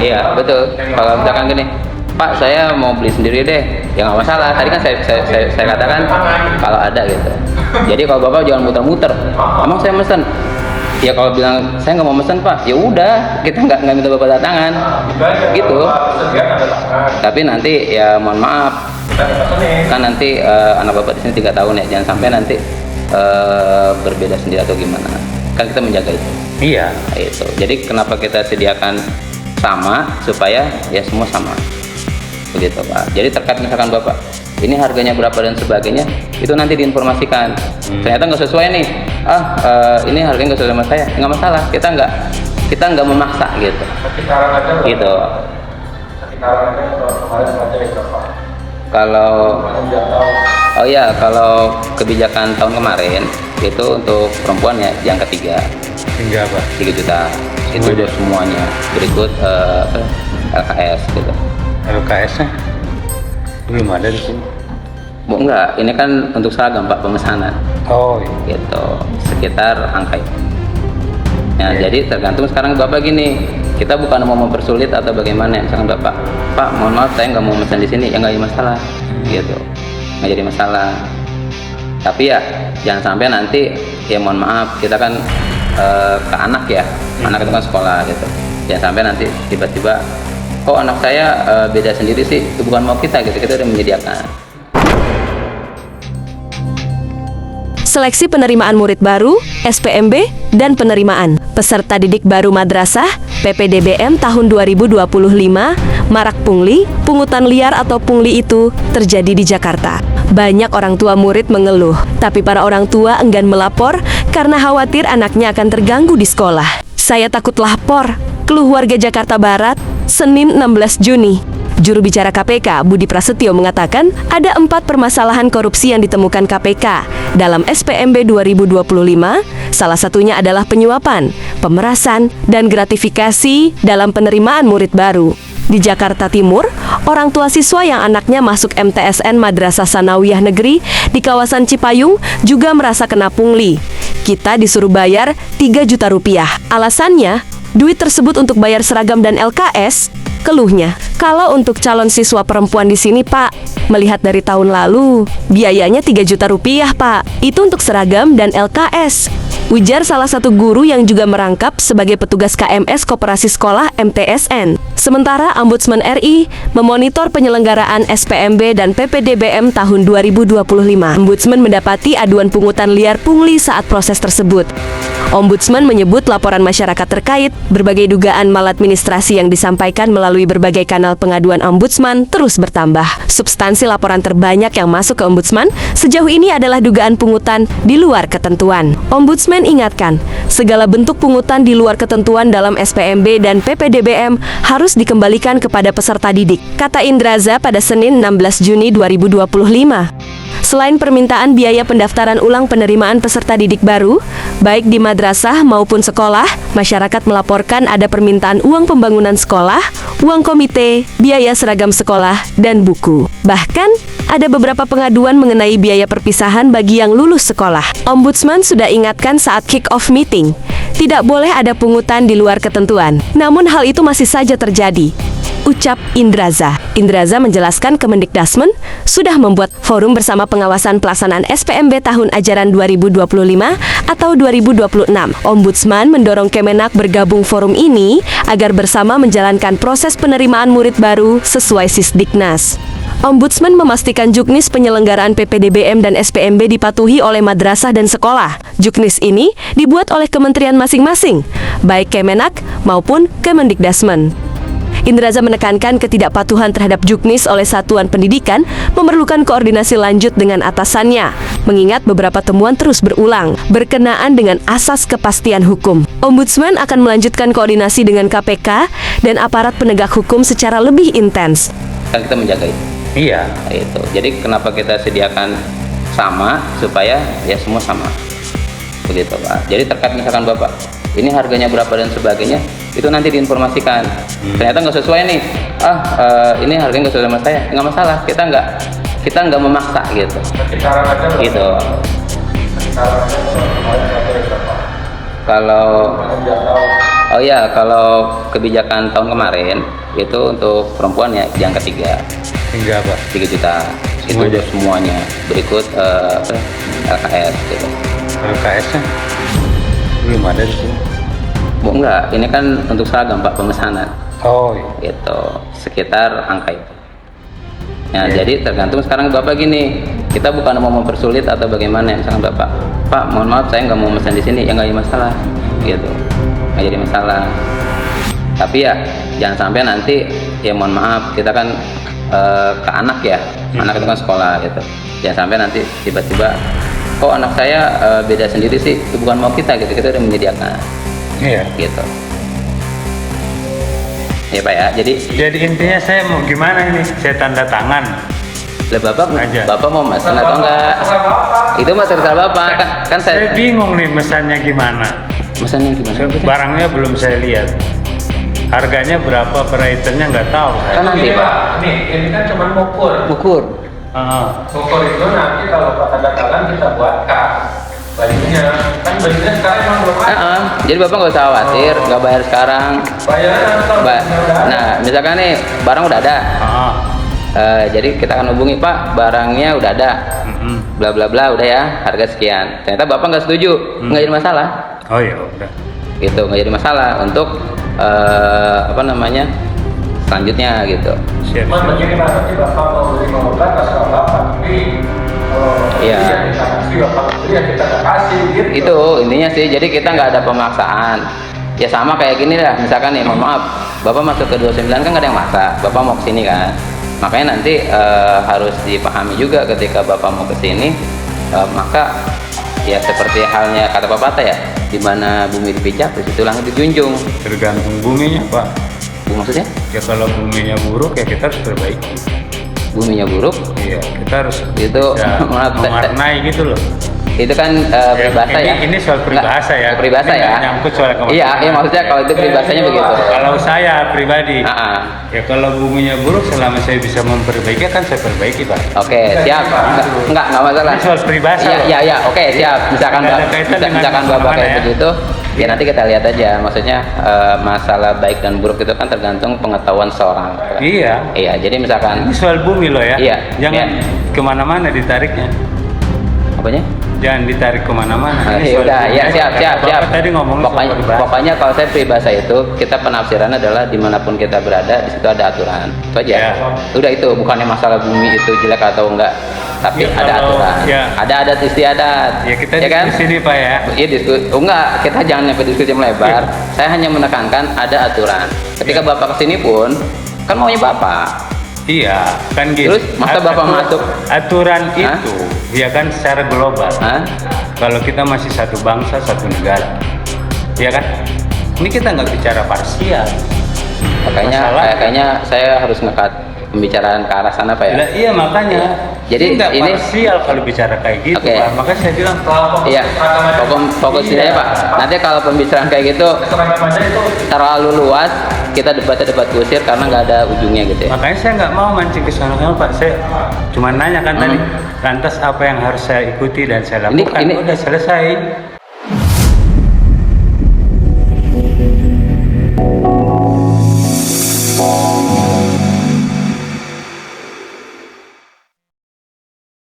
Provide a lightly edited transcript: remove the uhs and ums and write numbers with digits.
Iya betul. Kalau misalkan gini, Pak saya mau beli sendiri deh, ya nggak masalah. Tadi kan saya katakan kalau ada gitu. Jadi kalau bapak jangan muter-muter. Emang saya mesen. Ya kalau bilang saya nggak mau mesen Pak, ya udah kita nggak minta bapak tanda tangan, gitu. Tapi nanti ya mohon maaf, kan nanti anak bapak di sini 3 tahun ya, jangan sampai nanti berbeda sendiri atau gimana. Kan kita menjaga itu. Iya. Nah, itu. Jadi kenapa kita sediakan sama supaya ya semua sama, begitu Pak. Jadi terkait misalkan bapak ini harganya berapa dan sebagainya, itu nanti diinformasikan. Ternyata nggak sesuai nih, ini harganya nggak sesuai sama saya, nggak masalah. Kita nggak memaksa gitu. Gitu. Kalau kebijakan tahun kemarin itu untuk perempuan ya yang ketiga. Hingga apa? 3 juta. Itu udah semuanya. Berikut LKS gitu. LKS-nya belum ada di sini. Bu enggak, ini kan untuk seragam Pak, pemesanan. Oh iya. Gitu, sekitar angka itu. Nah, jadi tergantung sekarang Bapak gini, kita bukan mau mempersulit atau bagaimana. Misalkan Bapak, Pak, mohon maaf saya nggak mau pesan di sini, ya nggak ada masalah, gitu, nggak jadi masalah. Tapi ya jangan sampai nanti, ya mohon maaf, kita kan ke anak ya, anak itu kan sekolah gitu. Jangan sampai nanti tiba-tiba, kok anak saya beda sendiri sih, itu bukan mau kita gitu, kita udah menyediakan. Seleksi penerimaan murid baru, SPMB, dan penerimaan peserta didik baru madrasah, PPDBM tahun 2025, marak pungli, pungutan liar atau pungli itu terjadi di Jakarta. Banyak orang tua murid mengeluh, tapi para orang tua enggan melapor karena khawatir anaknya akan terganggu di sekolah. Saya takut lapor, keluh warga Jakarta Barat, Senin 16 Juni. Juru bicara KPK, Budi Prasetyo mengatakan ada 4 permasalahan korupsi yang ditemukan KPK dalam SPMB 2025, salah satunya adalah penyuapan, pemerasan, dan gratifikasi dalam penerimaan murid baru. Di Jakarta Timur, orang tua siswa yang anaknya masuk MTSN Madrasah Sanawiyah Negeri di kawasan Cipayung juga merasa kena pungli. Kita disuruh bayar 3 juta rupiah. Alasannya, duit tersebut untuk bayar seragam dan LKS. Keluhnya, kalau untuk calon siswa perempuan di sini Pak, melihat dari tahun lalu, biayanya 3 juta rupiah Pak. Itu untuk seragam dan LKS. Ujar salah satu guru yang juga merangkap sebagai petugas KMS Koperasi Sekolah MTSN. Sementara Ombudsman RI memonitor penyelenggaraan SPMB dan PPDBM tahun 2025. Ombudsman mendapati aduan pungutan liar pungli saat proses tersebut. Ombudsman menyebut laporan masyarakat terkait berbagai dugaan maladministrasi yang disampaikan melalui berbagai kanal pengaduan Ombudsman terus bertambah. Substansi laporan terbanyak yang masuk ke Ombudsman sejauh ini adalah dugaan pungutan di luar ketentuan. Ombudsman ingatkan, segala bentuk pungutan di luar ketentuan dalam SPMB dan PPDBM harus dikembalikan kepada peserta didik, kata Indraza pada Senin 16 Juni 2025. Selain permintaan biaya pendaftaran ulang penerimaan peserta didik baru, baik di madrasah maupun sekolah, masyarakat melaporkan ada permintaan uang pembangunan sekolah, uang komite, biaya seragam sekolah, dan buku. Bahkan, ada beberapa pengaduan mengenai biaya perpisahan bagi yang lulus sekolah. Ombudsman sudah ingatkan saat kick-off meeting, tidak boleh ada pungutan di luar ketentuan. Namun hal itu masih saja terjadi, ucap Indraza. Indraza menjelaskan Kemendikdasmen sudah membuat forum bersama pengawasan pelaksanaan SPMB tahun ajaran 2025 atau 2026. Ombudsman mendorong Kemenak bergabung forum ini agar bersama menjalankan proses penerimaan murid baru sesuai Sisdiknas. Ombudsman memastikan juknis penyelenggaraan PPDBM dan SPMB dipatuhi oleh madrasah dan sekolah. Juknis ini dibuat oleh kementerian masing-masing, baik Kemenak maupun Kemendikdasmen. Indraza menekankan ketidakpatuhan terhadap juknis oleh satuan pendidikan memerlukan koordinasi lanjut dengan atasannya, mengingat beberapa temuan terus berulang berkenaan dengan asas kepastian hukum. Ombudsman akan melanjutkan koordinasi dengan KPK dan aparat penegak hukum secara lebih intens. Kan kita menjaga itu. Iya. Itu. Jadi kenapa kita sediakan sama supaya ya semua sama. Begitu Pak. Jadi terkait misalkan Bapak, ini harganya berapa dan sebagainya, itu nanti diinformasikan. Ternyata nggak sesuai nih, ini harganya nggak sesuai sama saya, nggak masalah. Kita nggak memaksa gitu. Gitu. Kalau Oh iya, kalau kebijakan tahun kemarin itu untuk perempuan ya yang ketiga Hingga apa? 3 juta itu Semuanya? udah semuanya berikut LKS gitu. LKS-nya belum ada di sini. Bu enggak, ini kan untuk seragam Pak pemesanan Oh iya. gitu sekitar angka itu. Nah, Iya. jadi tergantung sekarang Bapak gini, kita bukan mau mempersulit atau bagaimana, misalkan Bapak, Pak mohon maaf saya nggak mau pesan di sini, ya nggak ada masalah, gitu, nggak jadi masalah. Tapi ya jangan sampai nanti ya mohon maaf kita kan ke anak ya, anak itu kan sekolah gitu, jangan sampai nanti tiba-tiba, kok anak saya beda sendiri sih, itu bukan mau kita gitu, kita udah menyediakan, Iya. gitu. Ya Pak ya, jadi Jadi intinya saya mau gimana ini? Saya tanda tangan. lah Aja. Bapak mau pesan atau enggak? Itu mah terserah Bapak. Kan Saya saya bingung nih mesannya gimana. pesannya gimana? Barangnya belum saya lihat. Harganya berapa per itemnya nggak tahu. Kan nanti Pak. Ini kan cuma ukur. Ukur. Ukur itu nanti kalau Pak tanda tangan kita buatkan bajunya. Kan bajunya sekarang emang belum ada. Jadi Bapak nggak usah khawatir, nggak bayar sekarang. Bayaran atau Nah, misalkan nih barang udah ada, jadi kita akan hubungi Pak, barangnya udah ada, bla bla bla, udah ya, harga sekian. Ternyata Bapak nggak setuju, nggak jadi masalah, Oh ya udah. gitu, nggak jadi masalah untuk apa namanya selanjutnya gitu. Siap. Cuman begini Pak, nanti Bapak mau beli mobil kasih Bapak, tapi Iya. yang kita kasih Bapak beli yang kita nggak kasih gitu. Itu intinya sih, jadi kita nggak ada pemaksaan. Ya sama kayak gini lah, misalkan nih, mohon maaf, Bapak masuk ke 29 kan nggak ada yang maksa, Bapak mau kesini kan. Makanya nanti harus dipahami juga ketika Bapak mau kesini, maka ya seperti halnya kata pepatah ya, di mana bumi dipijak, di situ langit dijunjung. Tergantung buminya Pak. Bu maksudnya? Ya kalau buminya buruk ya kita harus perbaiki. Buminya buruk, Iya, kita harus Itu, bisa maaf, mewarnai gitu loh. itu kan peribahasa ya. Ini soal peribahasa ya. Peribahasa Ini ya. nggak nyangkut soal kemanusiaan. Iya, iya maksudnya kalau itu peribahasanya begitu. Kalau saya pribadi, Ah, ya kalau buminya buruk selama saya bisa memperbaiki kan saya perbaiki Pak. Oke, siap. Enggak masalah. Ini soal peribahasa Iya, loh. iya, iya. Oke, siap. Misalkan Nggak ada kaitan dengan misalkan Bapak kemana-mana kayak ya. begitu, ya nanti kita lihat aja. Maksudnya masalah baik dan buruk itu kan tergantung pengetahuan seorang. Iya. Iya, jadi misalkan Ini soal bumi loh ya. Iya, Jangan iya. kemana-mana ditariknya. apanya? Jangan ditarik kemana-mana. Ah, Ini ya soal udah, bumi ya aja. siap, siap, Bapak siap. Tadi ngomong Pokoknya kalau saya peribahasa itu, kita penafsiran adalah dimanapun kita berada, di situ ada aturan. Itu aja. Ya. Udah itu, bukannya masalah bumi itu jelek atau enggak, tapi Ya, ada kalau- aturan. ya. Ada adat istiadat. Ya kita kan? diskusi nih Pak ya. Iya diskusi. Oh enggak, kita jangan sampai diskusi melebar. Saya hanya menekankan ada aturan. Ketika Iya. Bapak kesini pun, kan maunya Bapak. Iya, kan gitu. Terus, masa Bapak masuk? Aturan Hah? itu, ya kan secara global. Hah? Kalau kita masih satu bangsa, satu negara, ya kan? Ini kita nggak bicara parsial. Makanya Masalah- kayaknya saya harus ngekat pembicaraan ke arah sana Pak ya. Lah, iya makanya. Jadi, nggak ini- parsial kalau bicara kayak gitu, Oke. Pak. Makanya saya bilang Iya, fokus sini aja Pak. Nanti kalau pembicaraan kayak gitu Seragam aja itu terlalu luas, kita debat kusir karena nggak ada ujungnya gitu ya. makanya saya nggak mau mancing ke sana Pak. Saya cuma nanya kan tadi, lantas apa yang harus saya ikuti dan saya Ini- lakukan? ini- Udah selesai.